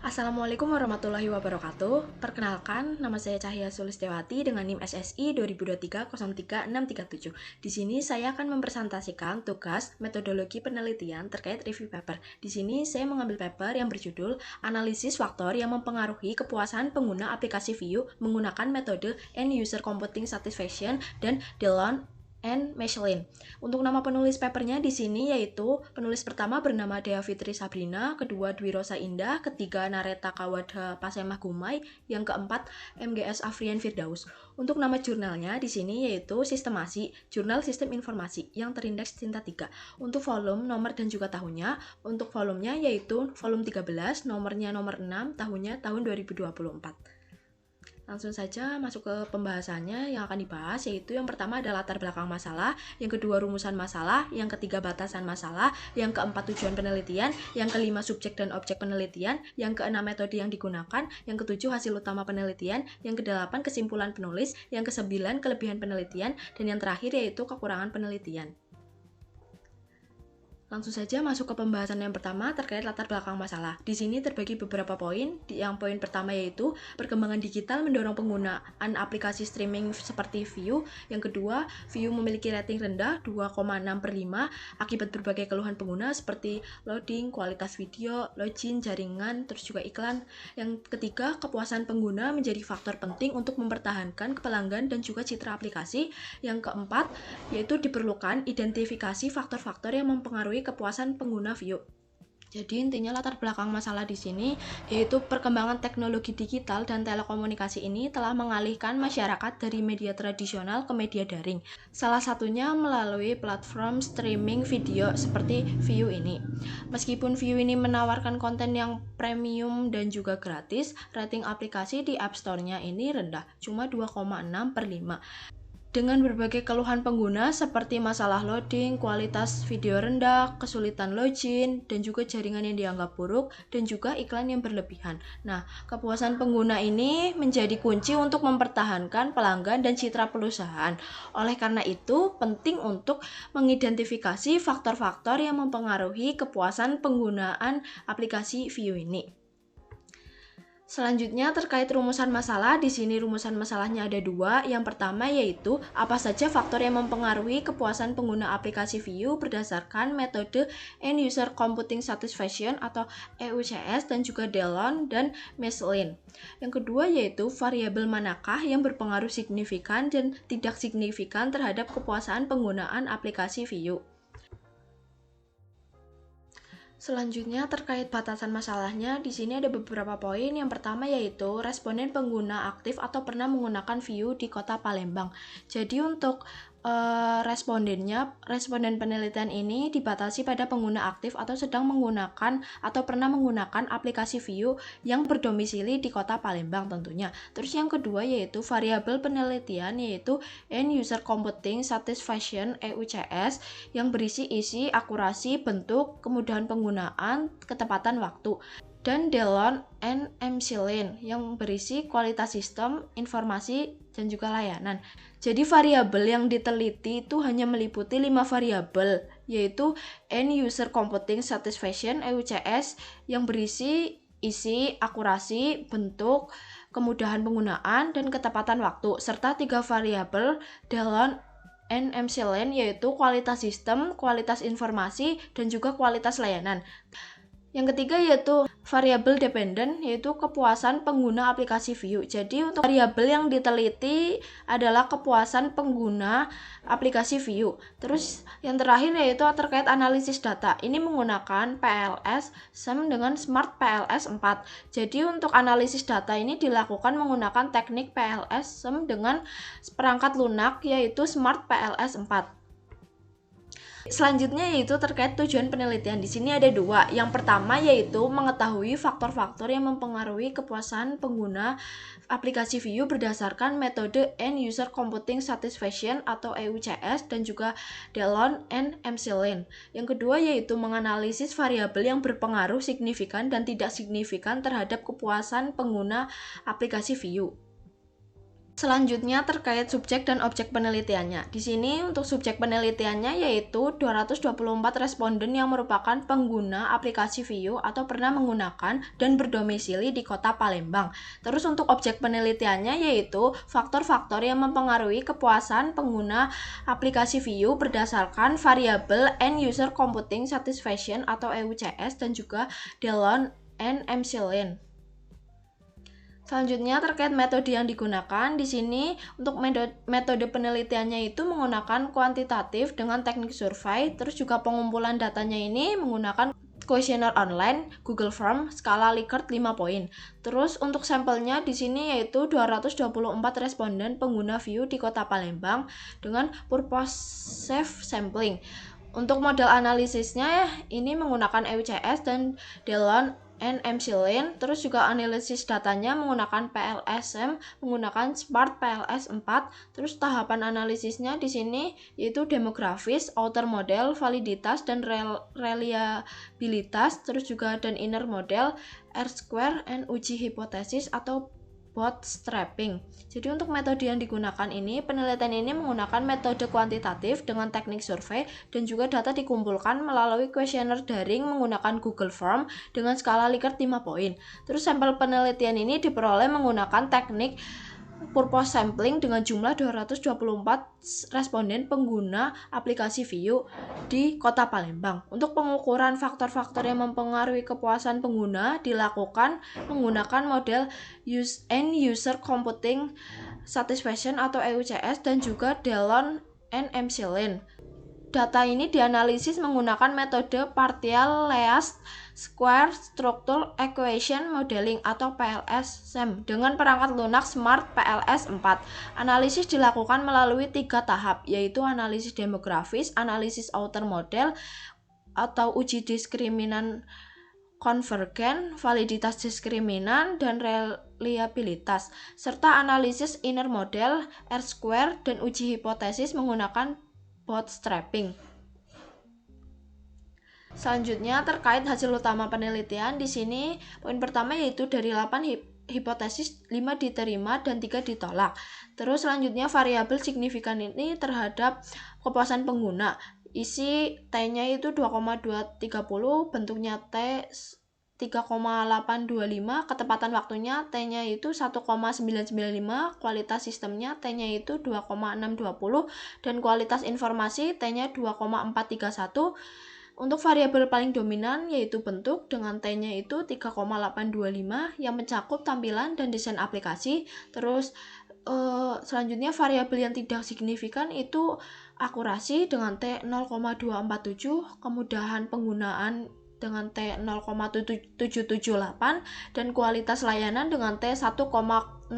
Assalamualaikum warahmatullahi wabarakatuh. Perkenalkan, nama saya Cahya Sulistiawati dengan NIM SSI 2023-03637. Di sini saya akan mempresentasikan tugas metodologi penelitian terkait review paper. Di sini saya mengambil paper yang berjudul Analisis Faktor yang Mempengaruhi Kepuasan Pengguna Aplikasi View menggunakan metode End User Computing Satisfaction dan Dillon and Michelin. Untuk nama penulis papernya di sini yaitu penulis pertama bernama Dea Fitri Sabrina, kedua Dwi Rosa Indah, ketiga Nareta Kawadha Pasemah Gumai, yang keempat MGS Afrian Firdaus. Untuk nama jurnalnya di sini yaitu Sistemasi, Jurnal Sistem Informasi yang terindeks tinta 3. Untuk volume, nomor dan juga tahunnya, untuk volumenya yaitu volume 13, nomornya nomor 6, tahunnya tahun 2024. Langsung saja masuk ke pembahasannya yang akan dibahas, yaitu yang pertama adalah latar belakang masalah, yang kedua rumusan masalah, yang ketiga batasan masalah, yang keempat tujuan penelitian, yang kelima subjek dan objek penelitian, yang keenam metode yang digunakan, yang ketujuh hasil utama penelitian, yang kedelapan kesimpulan penulis, yang kesembilan kelebihan penelitian, dan yang terakhir yaitu kekurangan penelitian. Langsung saja masuk ke pembahasan yang pertama terkait latar belakang masalah. Di sini terbagi beberapa poin. Yang poin pertama yaitu perkembangan digital mendorong penggunaan aplikasi streaming seperti View. Yang kedua, View memiliki rating rendah 2,6/5 akibat berbagai keluhan pengguna seperti loading, kualitas video, login, jaringan, terus juga iklan. Yang ketiga, kepuasan pengguna menjadi faktor penting untuk mempertahankan pelanggan dan juga citra aplikasi. Yang keempat, yaitu diperlukan identifikasi faktor-faktor yang mempengaruhi kepuasan pengguna View. Jadi intinya latar belakang masalah di sini yaitu perkembangan teknologi digital dan telekomunikasi ini telah mengalihkan masyarakat dari media tradisional ke media daring. Salah satunya melalui platform streaming video seperti View ini. Meskipun View ini menawarkan konten yang premium dan juga gratis, rating aplikasi di App Store-nya ini rendah, cuma 2,6/5. Dengan berbagai keluhan pengguna seperti masalah loading, kualitas video rendah, kesulitan login, dan juga jaringan yang dianggap buruk, dan juga iklan yang berlebihan. Nah, kepuasan pengguna ini menjadi kunci untuk mempertahankan pelanggan dan citra perusahaan. Oleh karena itu, penting untuk mengidentifikasi faktor-faktor yang mempengaruhi kepuasan penggunaan aplikasi View ini. Selanjutnya terkait rumusan masalah, di sini rumusan masalahnya ada dua. Yang pertama yaitu apa saja faktor yang mempengaruhi kepuasan pengguna aplikasi View berdasarkan metode End User Computing Satisfaction atau EUCS dan juga Dillon dan Michelin. Yang kedua yaitu variabel manakah yang berpengaruh signifikan dan tidak signifikan terhadap kepuasan penggunaan aplikasi View. Selanjutnya terkait batasan masalahnya, di sini ada beberapa poin. Yang pertama yaitu responden pengguna aktif atau pernah menggunakan View di Kota Palembang. Jadi untuk responden penelitian ini dibatasi pada pengguna aktif atau sedang menggunakan atau pernah menggunakan aplikasi View yang berdomisili di Kota Palembang tentunya. Terus yang kedua yaitu variabel penelitian yaitu End User Computing Satisfaction EUCS yang berisi isi, akurasi, bentuk, kemudahan penggunaan, ketepatan waktu. Dan Dillon and Michelin yang berisi kualitas sistem, informasi, dan juga layanan. Jadi variabel yang diteliti itu hanya meliputi 5 variabel, yaitu End User Computing Satisfaction EUCS yang berisi isi, akurasi, bentuk, kemudahan penggunaan, dan ketepatan waktu, serta 3 variabel Dillon and Michelin yaitu kualitas sistem, kualitas informasi, dan juga kualitas layanan. Yang ketiga yaitu variabel dependent yaitu kepuasan pengguna aplikasi View. Jadi untuk variabel yang diteliti adalah kepuasan pengguna aplikasi View. Terus yang terakhir yaitu terkait analisis data. Ini menggunakan PLS SEM dengan Smart PLS 4. Jadi untuk analisis data ini dilakukan menggunakan teknik PLS SEM dengan perangkat lunak yaitu Smart PLS 4. Selanjutnya yaitu terkait tujuan penelitian. Di sini ada dua. Yang pertama yaitu mengetahui faktor-faktor yang mempengaruhi kepuasan pengguna aplikasi View berdasarkan metode End User Computing Satisfaction atau EUCS dan juga Dillon and Michelin. Yang kedua yaitu menganalisis variabel yang berpengaruh signifikan dan tidak signifikan terhadap kepuasan pengguna aplikasi View. Selanjutnya terkait subjek dan objek penelitiannya. Di sini untuk subjek penelitiannya yaitu 224 responden yang merupakan pengguna aplikasi VIU atau pernah menggunakan dan berdomisili di Kota Palembang. Terus untuk objek penelitiannya yaitu faktor-faktor yang mempengaruhi kepuasan pengguna aplikasi VIU berdasarkan variabel End User Computing Satisfaction atau EUCS dan juga Dillon and Emshline. Selanjutnya terkait metode yang digunakan, di sini untuk metode penelitiannya itu menggunakan kuantitatif dengan teknik survei, terus juga pengumpulan datanya ini menggunakan kuesioner online, Google Form, skala Likert 5 poin. Terus untuk sampelnya di sini yaitu 224 responden pengguna VIU di Kota Palembang dengan purposive sampling. Untuk model analisisnya ini menggunakan EUCS dan Dillon and Emshline. Terus juga analisis datanya menggunakan PLSM, menggunakan Smart PLS 4. Terus tahapan analisisnya di sini yaitu demografis, outer model, validitas dan reliabilitas, terus juga dan inner model, R-square and uji hipotesis atau bootstrapping. Jadi untuk metode yang digunakan ini, penelitian ini menggunakan metode kuantitatif dengan teknik survei dan juga data dikumpulkan melalui kuesioner daring menggunakan Google Form dengan skala Likert 5 poin. Terus sampel penelitian ini diperoleh menggunakan teknik purpose sampling dengan jumlah 224 responden pengguna aplikasi VIU di Kota Palembang. Untuk pengukuran faktor-faktor yang mempengaruhi kepuasan pengguna dilakukan menggunakan model End User Computing Satisfaction atau EUCS dan juga Dillon and Emshline. Data ini dianalisis menggunakan metode Partial Least Square Structure Equation Modeling atau PLS-SEM dengan perangkat lunak Smart PLS 4. Analisis dilakukan melalui 3 tahap, yaitu analisis demografis, analisis outer model atau uji diskriminan konvergen, validitas diskriminan, dan reliabilitas, serta analisis inner model, R-square, dan uji hipotesis menggunakan bootstrapping. Selanjutnya terkait hasil utama penelitian, di sini poin pertama yaitu dari 8 hipotesis 5 diterima dan 3 ditolak. Terus selanjutnya variabel signifikan ini terhadap kepuasan pengguna. Isi T-nya itu 2,230, bentuknya T 3,825, ketepatan waktunya T-nya itu 1,995, kualitas sistemnya T-nya itu 2,620, dan kualitas informasi T-nya 2,431. Untuk variabel paling dominan yaitu bentuk dengan T-nya itu 3,825 yang mencakup tampilan dan desain aplikasi. Terus selanjutnya variabel yang tidak signifikan itu akurasi dengan T 0,247, kemudahan penggunaan dengan T 0,778 dan kualitas layanan dengan T 1,009.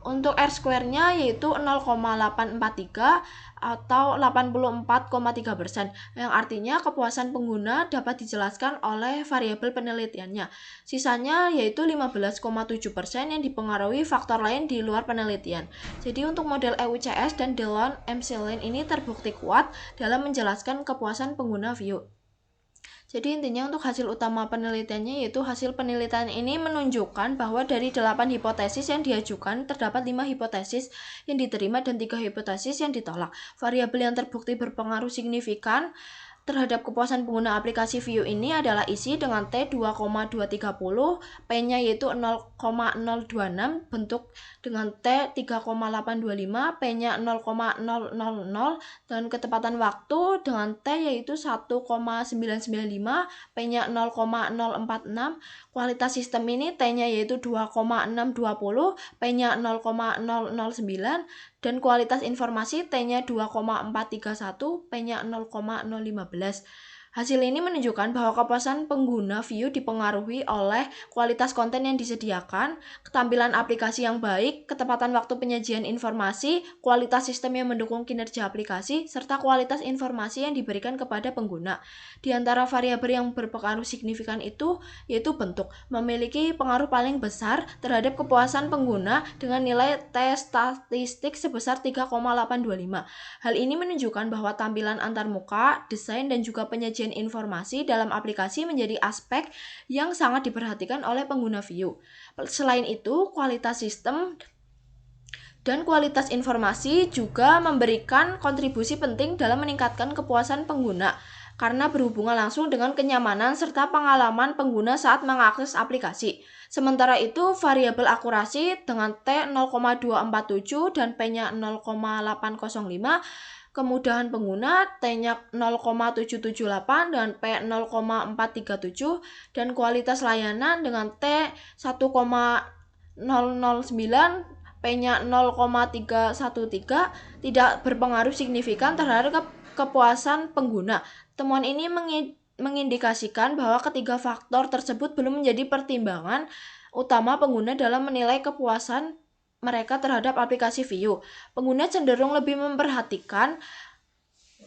Untuk R-square-nya yaitu 0,843 atau 84,3%, yang artinya kepuasan pengguna dapat dijelaskan oleh variabel penelitiannya. Sisanya yaitu 15,7% yang dipengaruhi faktor lain di luar penelitian. Jadi untuk model EUCS dan Dillon Emshline ini terbukti kuat dalam menjelaskan kepuasan pengguna VIU. Jadi intinya untuk hasil utama penelitiannya yaitu hasil penelitian ini menunjukkan bahwa dari 8 hipotesis yang diajukan terdapat 5 hipotesis yang diterima dan 3 hipotesis yang ditolak. Variabel yang terbukti berpengaruh signifikan terhadap kepuasan pengguna aplikasi VIU ini adalah isi dengan T 2,230, P-nya yaitu 0,026, bentuk dengan T 3,825, P-nya 0,000, dan ketepatan waktu dengan T yaitu 1,995, P-nya 0,046, kualitas sistem ini T-nya yaitu 2,620, P-nya 0,009, dan kualitas informasi T-nya 2,431, P-nya 0,015. Hasil ini menunjukkan bahwa kepuasan pengguna VIU dipengaruhi oleh kualitas konten yang disediakan, ketampilan aplikasi yang baik, ketepatan waktu penyajian informasi, kualitas sistem yang mendukung kinerja aplikasi, serta kualitas informasi yang diberikan kepada pengguna. Di antara variabel yang berpengaruh signifikan itu yaitu bentuk, memiliki pengaruh paling besar terhadap kepuasan pengguna dengan nilai T statistik sebesar 3,825. Hal ini menunjukkan bahwa tampilan antarmuka, desain, dan juga penyajian informasi dalam aplikasi menjadi aspek yang sangat diperhatikan oleh pengguna VIU. Selain itu, kualitas sistem Dan kualitas informasi juga memberikan kontribusi penting dalam meningkatkan kepuasan pengguna karena berhubungan langsung dengan kenyamanan serta pengalaman pengguna saat mengakses aplikasi. Sementara itu, variabel akurasi dengan T 0,247 dan P-nya 0,805, kemudahan pengguna T-nya 0,778 dan P 0,437, dan kualitas layanan dengan T 1,009 P-nya 0,313 tidak berpengaruh signifikan terhadap kepuasan pengguna. Temuan ini mengindikasikan bahwa ketiga faktor tersebut belum menjadi pertimbangan utama pengguna dalam menilai kepuasan mereka terhadap aplikasi View. Pengguna cenderung lebih memperhatikan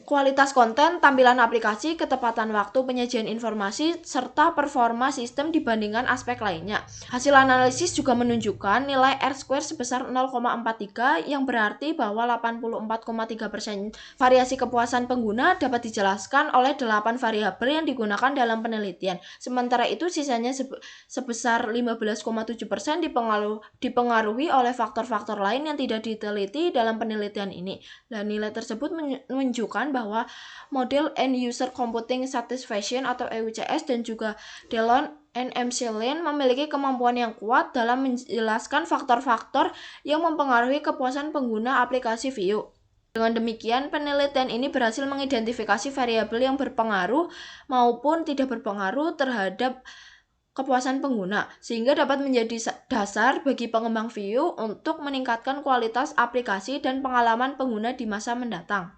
kualitas konten, tampilan aplikasi, ketepatan waktu penyajian informasi, serta performa sistem dibandingkan aspek lainnya. Hasil analisis juga menunjukkan nilai R-square sebesar 0,43 yang berarti bahwa 84,3% variasi kepuasan pengguna dapat dijelaskan oleh 8 variabel yang digunakan dalam penelitian. Sementara itu sisanya sebesar 15,7% dipengaruhi oleh faktor-faktor lain yang tidak diteliti dalam penelitian ini. Dan nilai tersebut menunjukkan bahwa model End User Computing Satisfaction atau EUCS dan juga Delon and McLean memiliki kemampuan yang kuat dalam menjelaskan faktor-faktor yang mempengaruhi kepuasan pengguna aplikasi View. Dengan demikian, penelitian ini berhasil mengidentifikasi variabel yang berpengaruh maupun tidak berpengaruh terhadap kepuasan pengguna, sehingga dapat menjadi dasar bagi pengembang View untuk meningkatkan kualitas aplikasi dan pengalaman pengguna di masa mendatang.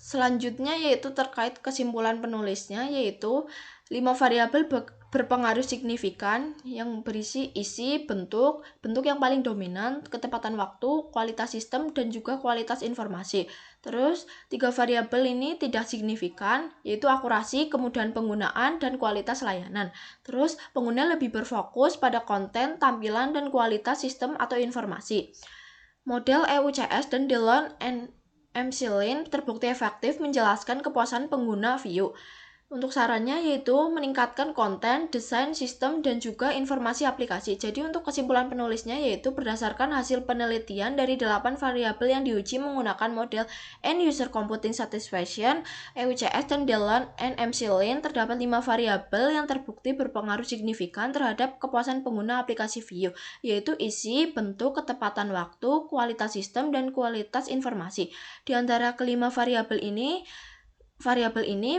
Selanjutnya yaitu terkait kesimpulan penulisnya, yaitu 5 variabel berpengaruh signifikan yang berisi isi, bentuk yang paling dominan, ketepatan waktu, kualitas sistem, dan juga kualitas informasi. Terus 3 variabel ini tidak signifikan, yaitu akurasi, kemudahan penggunaan, dan kualitas layanan. Terus pengguna lebih berfokus pada konten, tampilan, dan kualitas sistem atau informasi. Model EUCS dan Delon and McLean terbukti efektif menjelaskan kepuasan pengguna View. Untuk sarannya yaitu meningkatkan konten, desain, sistem, dan juga informasi aplikasi. Jadi untuk kesimpulan penulisnya yaitu berdasarkan hasil penelitian dari 8 variabel yang diuji menggunakan model End User Computing Satisfaction, EUCS, dan Delon and McLean, terdapat 5 variabel yang terbukti berpengaruh signifikan terhadap kepuasan pengguna aplikasi View, yaitu isi, bentuk, ketepatan waktu, kualitas sistem, dan kualitas informasi. Di antara kelima variabel ini,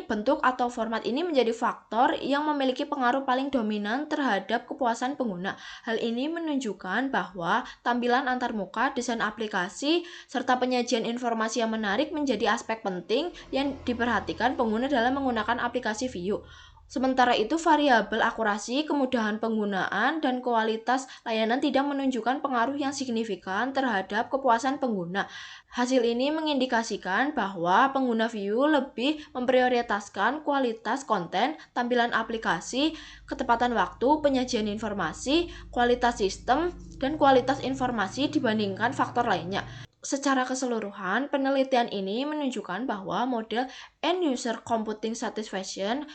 bentuk atau format ini menjadi faktor yang memiliki pengaruh paling dominan terhadap kepuasan pengguna. Hal ini menunjukkan bahwa tampilan antarmuka, desain aplikasi, serta penyajian informasi yang menarik menjadi aspek penting yang diperhatikan pengguna dalam menggunakan aplikasi View. Sementara itu, variabel akurasi, kemudahan penggunaan, dan kualitas layanan tidak menunjukkan pengaruh yang signifikan terhadap kepuasan pengguna. Hasil ini mengindikasikan bahwa pengguna View lebih memprioritaskan kualitas konten, tampilan aplikasi, ketepatan waktu, penyajian informasi, kualitas sistem, dan kualitas informasi dibandingkan faktor lainnya. Secara keseluruhan, penelitian ini menunjukkan bahwa model End User Computing Satisfaction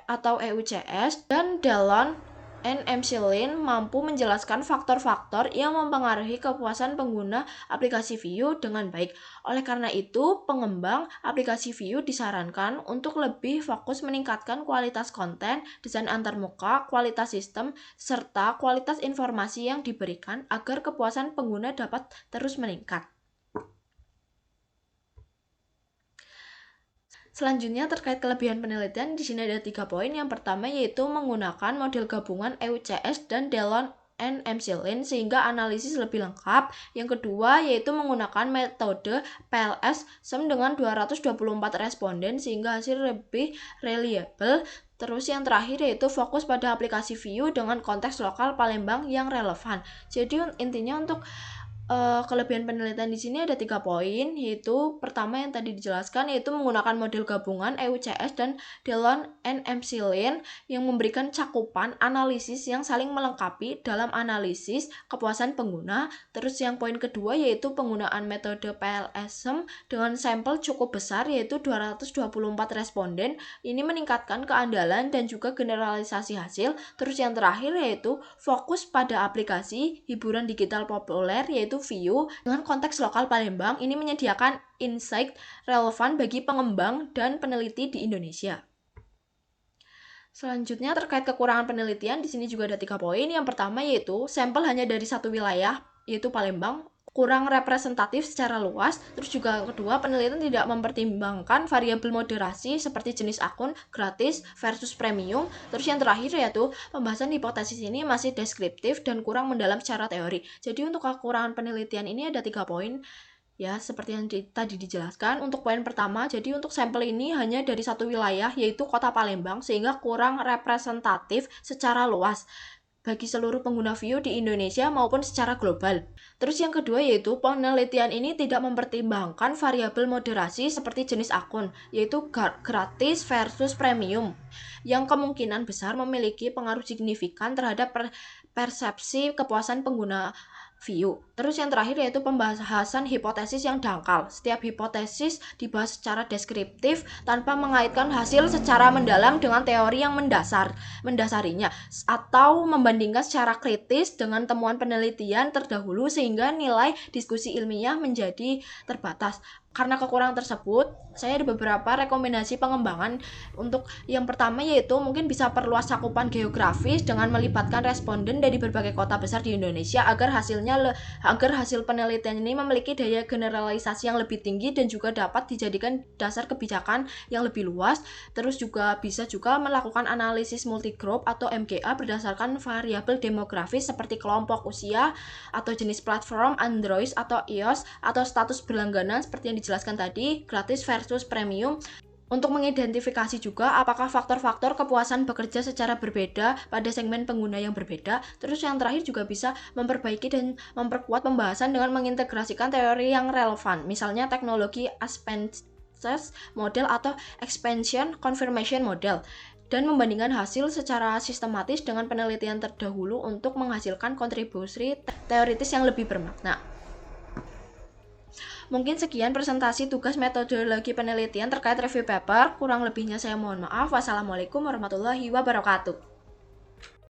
atau EUCS dan Delon and McLean mampu menjelaskan faktor-faktor yang mempengaruhi kepuasan pengguna aplikasi View dengan baik. Oleh karena itu, pengembang aplikasi View disarankan untuk lebih fokus meningkatkan kualitas konten, desain antarmuka, kualitas sistem, serta kualitas informasi yang diberikan agar kepuasan pengguna dapat terus meningkat. Selanjutnya terkait kelebihan penelitian, di sini ada 3 poin. Yang pertama yaitu menggunakan model gabungan EUCS dan Delon and McLean sehingga analisis lebih lengkap. Yang kedua yaitu menggunakan metode PLS-SEM dengan 224 responden sehingga hasil lebih reliable. Terus yang terakhir yaitu fokus pada aplikasi View dengan konteks lokal Palembang yang relevan. Jadi intinya untuk Kelebihan penelitian di sini ada 3 poin, yaitu pertama yang tadi dijelaskan, yaitu menggunakan model gabungan EUCS dan Delon and MCLean yang memberikan cakupan analisis yang saling melengkapi dalam analisis kepuasan pengguna. Terus yang poin kedua yaitu penggunaan metode PLSM dengan sampel cukup besar, yaitu 224 responden. Ini meningkatkan keandalan dan juga generalisasi hasil. Terus yang terakhir yaitu fokus pada aplikasi hiburan digital populer, yaitu VIU dengan konteks lokal Palembang. Ini menyediakan insight relevan bagi pengembang dan peneliti di Indonesia. Selanjutnya terkait kekurangan penelitian, di sini juga ada 3 poin. Yang pertama yaitu sampel hanya dari satu wilayah, yaitu Palembang, kurang representatif secara luas. Terus juga yang kedua, penelitian tidak mempertimbangkan variabel moderasi seperti jenis akun, gratis versus premium. Terus yang terakhir yaitu pembahasan hipotesis ini masih deskriptif dan kurang mendalam secara teori. Jadi untuk kekurangan penelitian ini ada 3 poin. Ya, seperti yang tadi dijelaskan, untuk poin pertama, jadi untuk sampel ini hanya dari satu wilayah, yaitu kota Palembang, sehingga kurang representatif secara luas bagi seluruh pengguna VIU di Indonesia maupun secara global. Terus yang kedua yaitu penelitian ini tidak mempertimbangkan variabel moderasi seperti jenis akun, yaitu gratis versus premium, yang kemungkinan besar memiliki pengaruh signifikan terhadap persepsi kepuasan pengguna VIU. Terus yang terakhir yaitu pembahasan hipotesis yang dangkal. Setiap hipotesis dibahas secara deskriptif tanpa mengaitkan hasil secara mendalam dengan teori yang mendasarinya, atau membandingkan secara kritis dengan temuan penelitian terdahulu sehingga nilai diskusi ilmiah menjadi terbatas. Karena kekurangan tersebut, saya ada beberapa rekomendasi pengembangan. Untuk yang pertama yaitu mungkin bisa perluas cakupan geografis dengan melibatkan responden dari berbagai kota besar di Indonesia agar hasil penelitian ini memiliki daya generalisasi yang lebih tinggi dan juga dapat dijadikan dasar kebijakan yang lebih luas. Terus juga bisa juga melakukan analisis multigroup atau MGA berdasarkan variabel demografis seperti kelompok usia atau jenis platform Android atau iOS atau status berlangganan seperti yang dijelaskan tadi, gratis versus premium, untuk mengidentifikasi juga apakah faktor-faktor kepuasan bekerja secara berbeda pada segmen pengguna yang berbeda. Terus yang terakhir juga bisa memperbaiki dan memperkuat pembahasan dengan mengintegrasikan teori yang relevan, misalnya teknologi Aspences model atau expansion confirmation model, dan membandingkan hasil secara sistematis dengan penelitian terdahulu untuk menghasilkan kontribusi teoritis yang lebih bermakna. Mungkin sekian presentasi tugas metodologi penelitian terkait review paper. Kurang lebihnya saya mohon maaf. Wassalamualaikum warahmatullahi wabarakatuh.